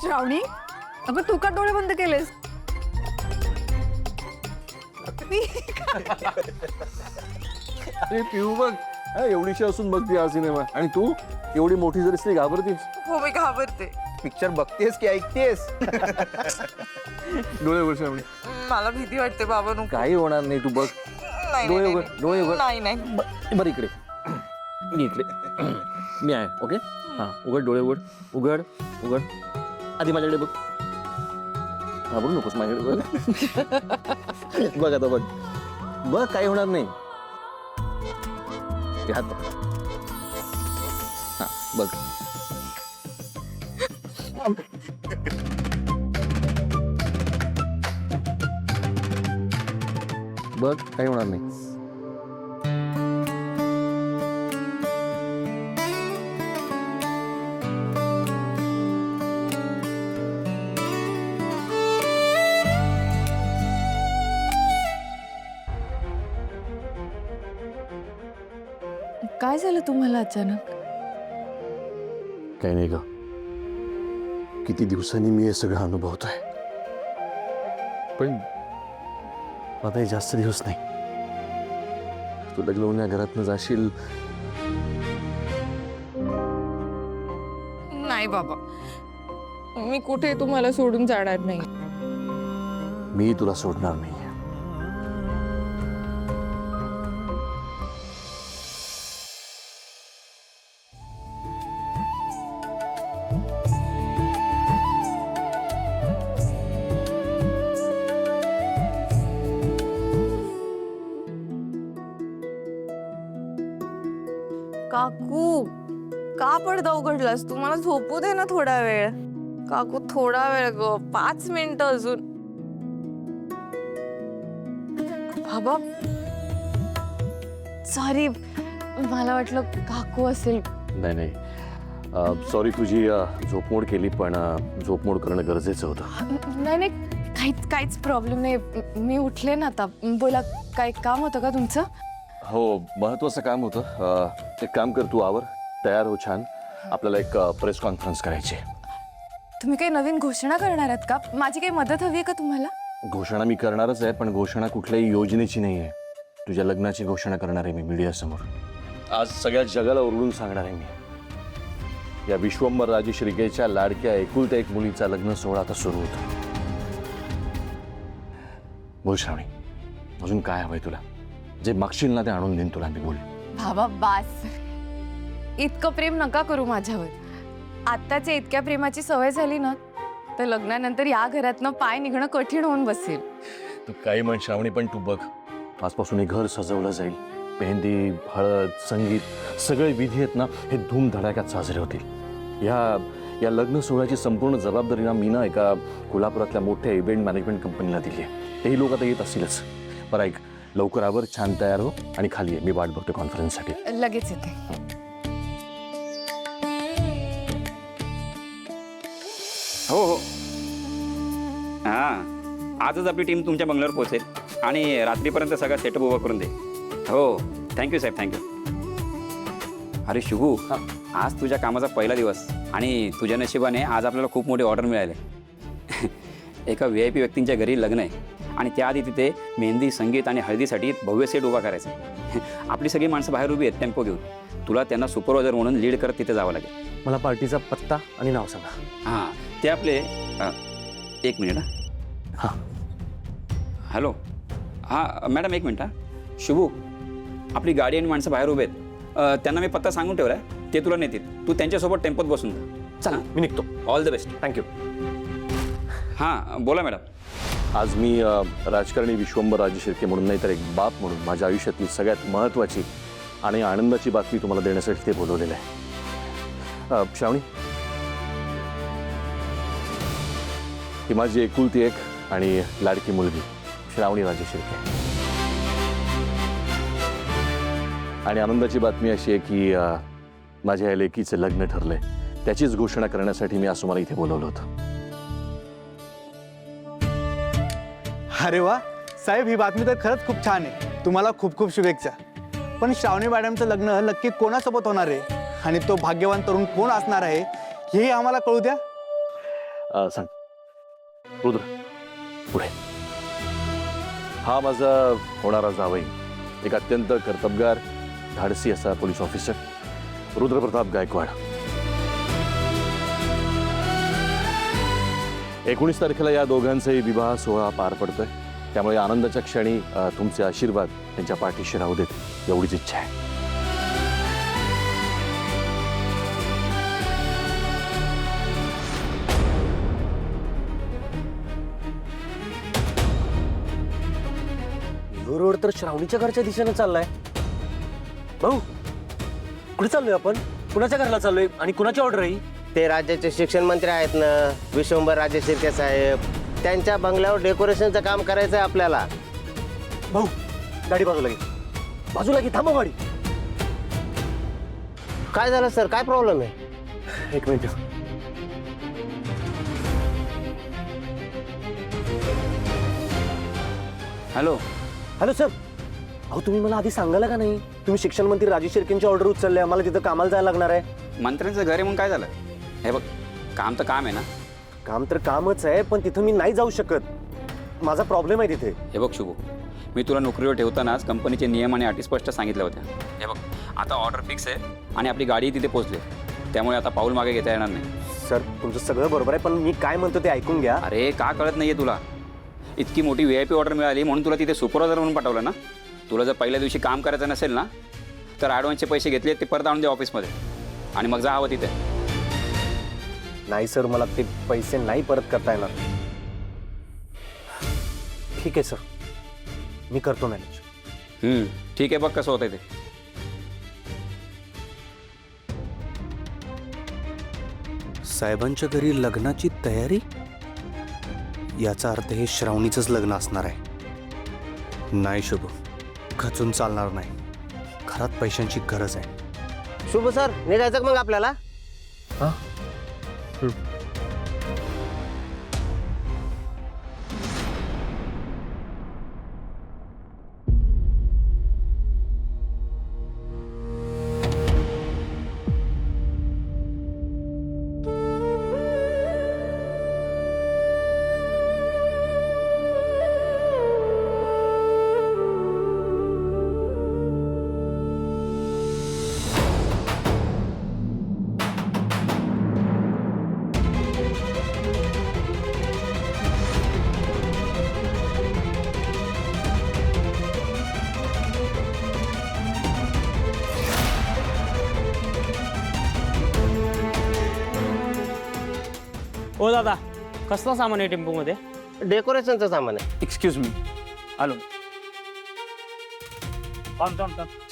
श्रावणी, अगं तू का डोळे बंद केलेस? अरे पिऊ बघ, एवढीशी असून बघते हा सिनेमा आणि तू एवढी मोठी जरी असली घाबरतीस. हो मी घाबरते. पिक्चर बघतेस की ऐकतेस? डोळे उघड श्रावणी. मला भीती वाटते बाबा. नको. काही होणार नाही, तू बघ. नाही, डोळे नाही, उघड, नाही. डोळे उघड. नाही नाही. बरं इकडे मी इकडे मी आहे. ओके हां, उघड डोळे, उघड उघड उघड. आधी माझ्याकडे बघ. घाबरू नकोस, माझ्याकडे बघ. बघ आता बघ बघ, काही होणार नाही. ते हात पकड. हां बघ. बघ काही होणार नाही. काय झालं तुम्हाला अचानक? काही नाही ग, किती दिवसांनी मी हे सगळं अनुभवतोय, पण आता हे जास्त दिवस नाही. तू लग्न होऊन या घरातनं जाशील. नाही बाबा, मी कुठे तुम्हाला सोडून जाणार नाही. मी तुला सोडणार नाही. काकू, का पडदा उघडलास? तुम्हाला झोपू दे ना थोडा वेळ. काकू थोडा वेळ ग, 5 मिनिटं अजून. बाबा सॉरी, मला वाटलं काकू असेल. नाही नाही, सॉरी तुझी झोपमोड केली, पण झोपमोड करणं गरजेचं होतं. नाही नाही, काहीच प्रॉब्लेम नाही. मी उठले ना आता. बोला, काय काम होतं का तुमचं? हो, महत्वाचं काम होतं. एक काम कर, तू आवर, तयार हो छान. आपल्याला एक प्रेस कॉन्फरन्स करायची. तुम्ही काही नवीन घोषणा करणार आहात का? माझी काही मदत हवी आहे का तुम्हाला? घोषणा मी करणारच आहे, पण घोषणा कुठल्याही योजनेची नाही आहे. तुझ्या लग्नाची घोषणा करणार आहे मी मीडियासमोर. आज सगळ्या जगाला ओरडून सांगणार आहे मी, या विश्वंभर राजश्रीकेच्या लाडक्या एकुलत्या एक मुलीचा लग्न सोहळा आता सुरू होतो. बोल श्रावणी, अजून काय हवंय तुला? जे मागशील ना ते आणून देईन तुला मी. बोल. बाबा बास, इतकं प्रेम नका करू माझ्यावर. आत्ताच्या इतक्या प्रेमाची सवय झाली ना, तर लग्नानंतर या घरातनं पाय निघणं कठीण होऊन बसेल. तू काही म्हण श्रावणी, पण तू बघ, आजपासून हे घर सजवलं जाईल. मेहंदी, हळद, संगीत, सगळे विधी आहेत ना, हे धूमधडाक्यात साजरे होतील. या लग्न सोहळ्याची संपूर्ण जबाबदारी ना मी ना एका कोल्हापुरातल्या मोठ्या इव्हेंट मॅनेजमेंट कंपनीला दिली आहे. तेही लोक आता येत असतीलच. बरं ऐक, लवकर आवर, छान तयार हो आणि खाली आहे. मी वाट बघतो कॉन्फरन्ससाठी. लगेच येते. हो हो, हां, आजच आपली टीम तुमच्या बंगल्यावर पोहोचेल आणि रात्रीपर्यंत सगळा सेटअप उभा करून दे. हो, थँक्यू साहेब, थँक्यू. अरे शुभू, आज तुझ्या कामाचा पहिला दिवस आणि तुझ्या नशिबाने आज आपल्याला खूप मोठी ऑर्डर मिळाली. एका VIP व्यक्तींच्या घरी लग्न आहे आणि त्याआधी तिथे मेहंदी, संगीत आणि हळदीसाठी भव्य सेट उभा करायचा. आपली सगळी माणसं बाहेर उभी आहेत टेम्पो घेऊन. तुला त्यांना सुपरवायझर म्हणून लीड करत तिथे जावं लागेल. मला पार्टीचा पत्ता आणि नाव सांगा. हां, ते आपले 1 मिनिट. हां, हॅलो. हां मॅडम, 1 मिनिट. हां शुभू, आपली गाडी आणि माणसं बाहेर उभे आहेत. त्यांना मी पत्ता सांगून ठेवला आहे, ते तुला नेतील. तू त्यांच्यासोबत टेम्पोत बसून जा. चला मी निघतो. All the best. थँक्यू. हां बोला मॅडम. आज मी राजकारणी विश्वंभर राजशिर्के म्हणून नाही तर एक बाप म्हणून माझ्या आयुष्यातली सगळ्यात महत्त्वाची आणि आनंदाची बातमी तुम्हाला देण्यासाठी ते बोलवलेलं आहे. श्रावणी, ही माझी एकुलती एक आणि लाडकी मुलगी श्रावणी राजशिर्के. आणि आनंदाची बातमी अशी आहे की माझ्या या लेकीचं लग्न ठरलंय. त्याचीच घोषणा करण्यासाठी मी आज तुम्हाला इथे बोलवलं होतं. अरे वा साहेब, ही बातमी तर खरंच खूप छान आहे. तुम्हाला खूप खूप शुभेच्छा. पण श्रावणी मॅडमचं लग्न नक्की कोणासोबत होणार आहे आणि तो भाग्यवान तरुण कोण असणार आहे हेही आम्हाला कळू द्या. सांग रुद्र पुढे. हा माझा होणारा जावई, एक अत्यंत कर्तबगार धाडसी असा पोलीस ऑफिसर रुद्रप्रताप गायकवाड. 19 तारखेला या दोघांचाही विवाह सोहळा पार पडतोय, त्यामुळे आनंदाच्या क्षणी तुमचे आशीर्वाद त्यांच्या पाठीशी राहू देत एवढीच इच्छा आहे. रोड तर श्रावणीच्या घरच्या दिशेने चाललाय. भाऊ कुठे चाललोय आपण? कुणाच्या घराला चाललोय आणि कुणाची ऑर्डर आहे? ते राज्याचे शिक्षण मंत्री आहेत ना, विश्वंभर राजे शिर्के साहेब, त्यांच्या बंगल्यावर डेकोरेशनचं काम करायचं आहे आपल्याला. भाऊ गाडी बाजूला घे, बाजूला घे, थांबव गाडी. काय झालं सर, काय प्रॉब्लेम आहे? एक मिनिट. हॅलो. Hello sir. अहो तुम्ही मला आधी सांगायला का नाही? तुम्ही शिक्षण मंत्री राजे शिर्केंची ऑर्डर उचलली, मला तिथं कामाला जायला लागणार आहे. मंत्र्यांचं घर आहे मग काय झालं? हे बघ, काम तर काम आहे ना. काम तर कामच आहे, पण तिथं मी नाही जाऊ शकत. माझा प्रॉब्लेम आहे तिथे. हे बघ शुभू, मी तुला नोकरीवर ठेवतानाच कंपनीचे नियम आणि अटी स्पष्ट सांगितल्या होत्या. हे बघ, आता ऑर्डर फिक्स आहे आणि आपली गाडी तिथे पोहोचली, त्यामुळे आता पाऊल मागे घेता येणार नाही. सर तुमचं सगळं बरोबर आहे, पण मी काय म्हणतो ते ऐकून घ्या. अरे का कळत नाहीये तुला? इतकी मोठी VIP ऑर्डर मिळाली म्हणून तुला तिथे सुपरवायझर म्हणून पाठवलं ना. तुला जर पहिल्या दिवशी काम करायचं नसेल ना, तर ॲडव्हान्सचे पैसे घेतले ते परत आणून दे ऑफिसमध्ये आणि मग जा हवं तिथे. नाही सर, मला ते पैसे नाही परत करता येणार. ठीक आहे सर, मी करतो मॅनेज. ठीक आहे, बघ कसं होतंय ते. साहेबांच्या घरी लग्नाची तयारी, याचा अर्थ हे श्रावणीचंच लग्न असणार आहे. नाही शुभ, खचून चालणार नाही. घरात पैशांची गरज आहे. शुभ सर, निघायचं का मग आपल्याला? ओ दादा, कसलं सामान आहे टेम्पोमध्ये? डेकोरेशनचं सामान आहे. एक्सक्यूज मी, आलो.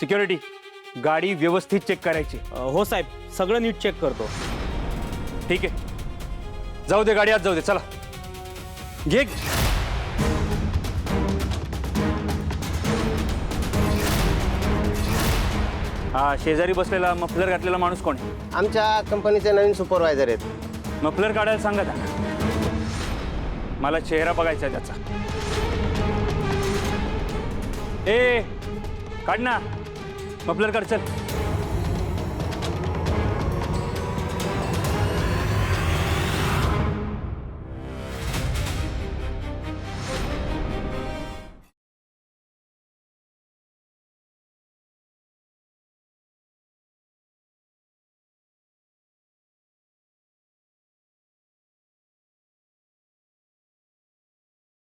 सिक्युरिटी, गाडी व्यवस्थित चेक करायची. हो साहेब, सगळं नीट चेक करतो. ठीक आहे, जाऊ दे, गाडी आत जाऊ दे. चला घे. हा शेजारी बसलेला मफलर घातलेला माणूस कोण आहे? आमच्या कंपनीचे नवीन सुपरवायझर आहेत. मफलर काढायला सांगा त्यांना, मला चेहरा बघायचा आहे त्याचा. ए काढ ना, मफलर काढ, चल.